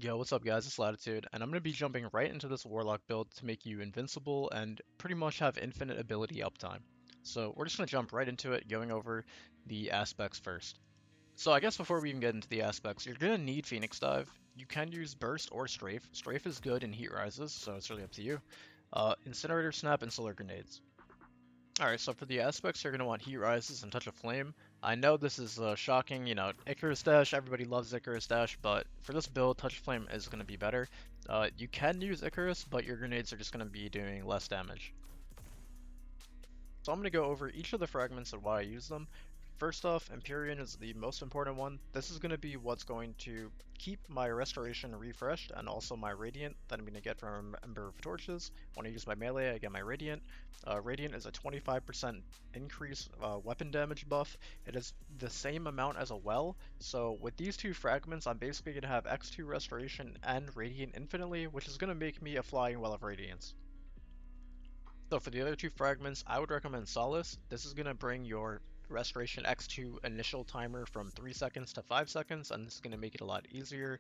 Yo, what's up guys, it's Latitude, and I'm going to be jumping right into this Warlock build to make you invincible and pretty much have infinite ability uptime. So we're just going to jump right into it, going over the aspects first. So I guess before we even get into the aspects, you're going to need Phoenix Dive. You can use Burst or Strafe. Strafe is good in Heat Rises, so it's really up to you. Incinerator Snap and Solar Grenades. Alright, so for the aspects, you're going to want Heat Rises and Touch of Flame. I know this is shocking, Icarus Dash, everybody loves Icarus Dash, but for this build, Touch of Flame is going to be better. You can use Icarus, but your grenades are just going to be doing less damage. So I'm going to go over each of the fragments and why I use them. First off, Empyrean is the most important one. This is going to be what's going to keep my Restoration refreshed and also my Radiant that I'm going to get from Ember of Torches. When I use my melee, I get my Radiant. Radiant is a 25% increase weapon damage buff. It is the same amount as a well, so with these two fragments, I'm basically going to have X2 Restoration and Radiant infinitely, which is going to make me a Flying Well of Radiance. So for the other two fragments, I would recommend Solace. This is going to bring your Restoration X2 initial timer from 3 seconds to 5 seconds, and this is going to make it a lot easier,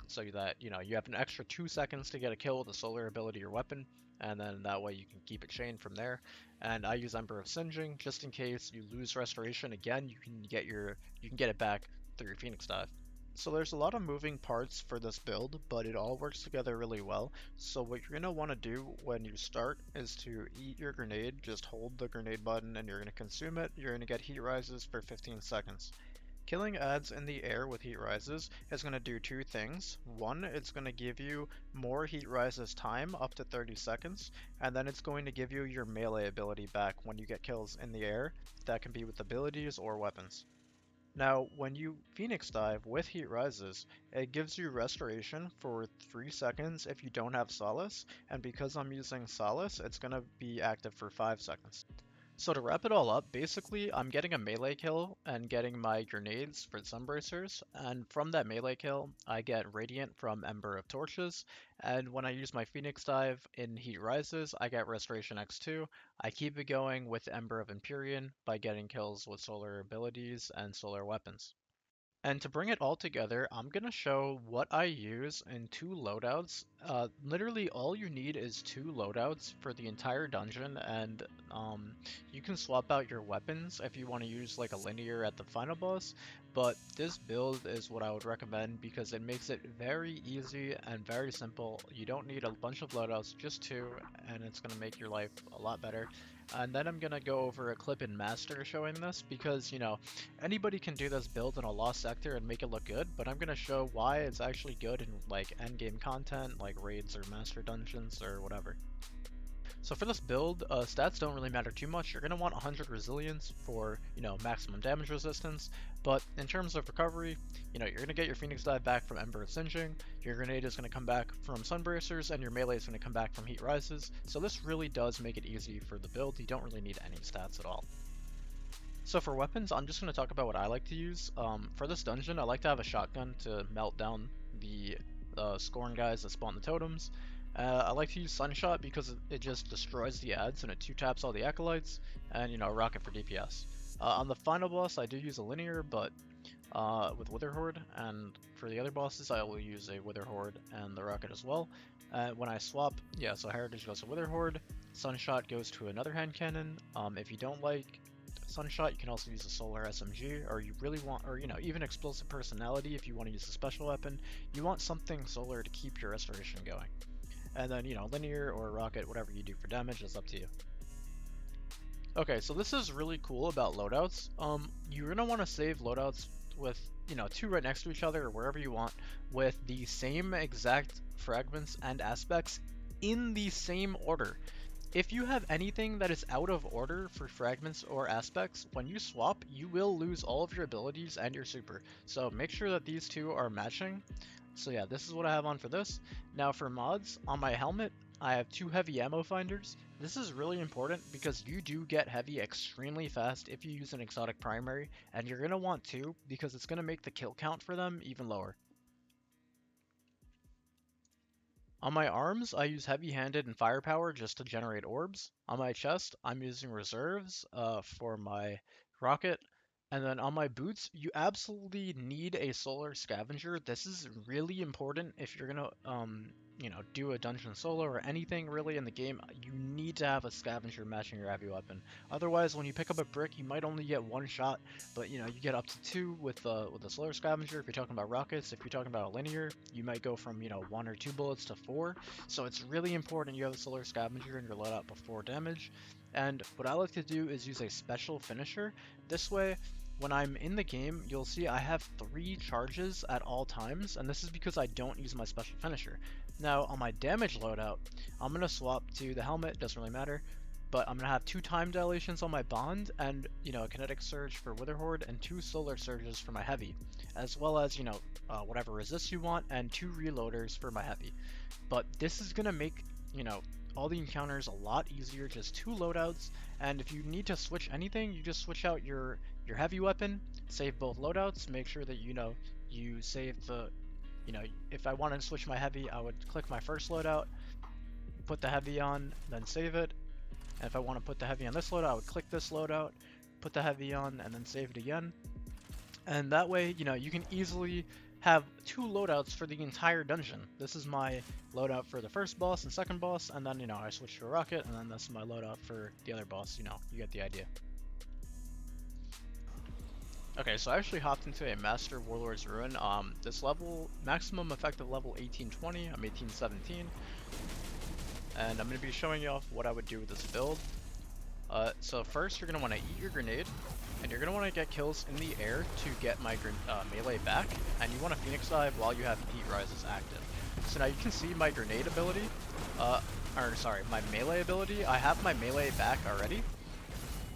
so that, you have an extra 2 seconds to get a kill with a solar ability or weapon, and then that way you can keep it chained from there. And I use Ember of Singeing, just in case you lose Restoration again, you can get it back through your Phoenix Dive. So there's a lot of moving parts for this build, but it all works together really well. So what you're going to want to do when you start is to eat your grenade, just hold the grenade button and you're going to consume it. You're going to get heat rises for 15 seconds. Killing adds in the air with heat rises is going to do two things. One, it's going to give you more heat rises time, up to 30 seconds, and then it's going to give you your melee ability back when you get kills in the air. That can be with abilities or weapons. Now, when you Phoenix Dive with Heat Rises, it gives you Restoration for 3 seconds if you don't have Solace, and because I'm using Solace, it's going to be active for 5 seconds. So to wrap it all up, basically I'm getting a melee kill and getting my grenades for Sunbracers, and from that melee kill I get Radiant from Ember of Torches, and when I use my Phoenix Dive in Heat Rises, I get Restoration X2. I keep it going with Ember of Empyrean by getting kills with solar abilities and solar weapons. And to bring it all together, I'm going to show what I use in two loadouts. Literally all you need is two loadouts for the entire dungeon, and you can swap out your weapons if you want to use like a linear at the final boss, but this build is what I would recommend because it makes it very easy and very simple. You don't need a bunch of loadouts, just two, and it's going to make your life a lot better. And then I'm going to go over a clip in Master showing this because, anybody can do this build in a lost sector and make it look good, but I'm gonna show why it's actually good in like endgame content, like raids or master dungeons or whatever. So for this build, stats don't really matter too much. You're going to want 100 resilience for, maximum damage resistance. But in terms of recovery, you're going to get your Phoenix Dive back from Ember of Singeing, your grenade is going to come back from Sunbracers, and your melee is going to come back from Heat Rises. So this really does make it easy for the build. You don't really need any stats at all. So for weapons, I'm just going to talk about what I like to use. For this dungeon, I like to have a shotgun to melt down the Scorn guys that spawn the totems. I like to use Sunshot because it just destroys the ads and it 2-taps all the acolytes, and Rocket for DPS. On the final boss, I do use a linear, but with Wither Horde, and for the other bosses, I will use a Wither Horde and the Rocket as well. When I swap, yeah, so Heritage goes to Wither Horde, Sunshot goes to another hand cannon. If you don't like Sunshot, you can also use a Solar SMG, or you really want, or even Explosive Personality if you want to use a special weapon. You want something solar to keep your restoration going. And then, linear or rocket, whatever you do for damage is up to you. Okay, so this is really cool about loadouts. You're gonna want to save loadouts with, two right next to each other or wherever you want, with the same exact fragments and aspects in the same order. If you have anything that is out of order for fragments or aspects, when you swap, you will lose all of your abilities and your super. So make sure that these two are matching. So yeah, this is what I have on for this. Now for mods, on my helmet, I have two heavy ammo finders. This is really important because you do get heavy extremely fast if you use an exotic primary, and you're going to want two because it's going to make the kill count for them even lower. On my arms, I use heavy-handed and firepower just to generate orbs. On my chest, I'm using reserves for my rocket, And then on my boots, you absolutely need a solar scavenger. This is really important if you're gonna, do a dungeon solo or anything really in the game. You need to have a scavenger matching your heavy weapon. Otherwise, when you pick up a brick, you might only get one shot, but you get up to two with a solar scavenger. If you're talking about rockets, if you're talking about a linear, you might go from one or two bullets to four. So it's really important you have a solar scavenger in your loadout before damage. And what I like to do is use a special finisher. This way, when I'm in the game, you'll see I have 3 charges at all times, and this is because I don't use my special finisher. Now, on my damage loadout, I'm going to swap to the helmet, doesn't really matter, but I'm going to have 2 time dilations on my bond, and, a kinetic surge for Witherhoard, and 2 solar surges for my heavy, as well as, whatever resist you want, and 2 reloaders for my heavy. But this is going to make, all the encounters a lot easier, just 2 loadouts, and if you need to switch anything, you just switch out your heavy weapon, save both loadouts, make sure that you save the, if I wanted to switch my heavy, I would click my first loadout, put the heavy on, then save it, and if I want to put the heavy on this loadout, I would click this loadout, put the heavy on, and then save it again, and that way, you can easily have 2 loadouts for the entire dungeon. This is my loadout for the first boss and second boss, and then, I switch to a rocket, and then that's my loadout for the other boss, you get the idea. Okay, so I actually hopped into a Master Warlords Ruin. This level, maximum effective level 1820, I'm 1817, and I'm going to be showing you off what I would do with this build. So first, you're going to want to eat your grenade, and you're going to want to get kills in the air to get my melee back, and you want to Phoenix Dive while you have Heat Rises active. So now you can see my grenade ability, my melee ability. I have my melee back already,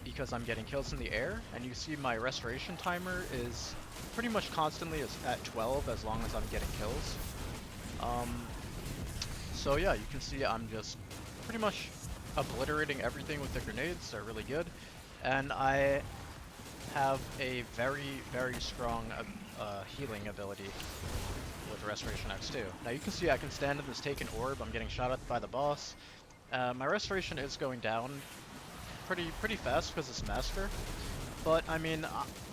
because I'm getting kills in the air, and you see my restoration timer is pretty much constantly at 12 as long as I'm getting kills. So yeah, you can see I'm just pretty much obliterating everything with the grenades. They're really good, and I have a very, very strong healing ability with Restoration X2. Now you can see I can stand in this taken orb. I'm getting shot at by the boss. My restoration is going down pretty fast because it's Master, but I mean,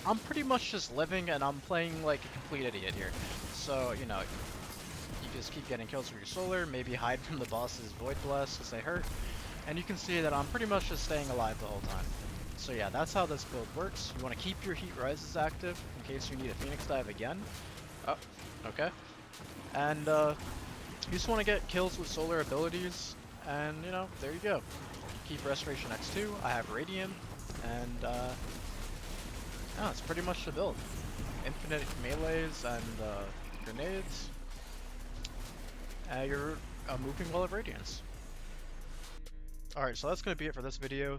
I'm pretty much just living and I'm playing like a complete idiot here. So, you just keep getting kills with your solar, maybe hide from the boss's Void Blast because they hurt, and you can see that I'm pretty much just staying alive the whole time. So yeah, that's how this build works. You want to keep your Heat Rises active in case you need a Phoenix Dive again. Oh, okay. And you just want to get kills with solar abilities, and there you go. Keep Restoration X2, I have Radiant, and that's pretty much the build. Infinite melees and grenades. You're a moving wall of Radiance. Alright, so that's going to be it for this video.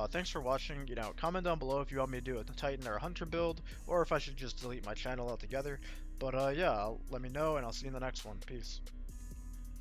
Thanks for watching. Comment down below if you want me to do a Titan or a Hunter build, or if I should just delete my channel altogether. But yeah, let me know, and I'll see you in the next one. Peace.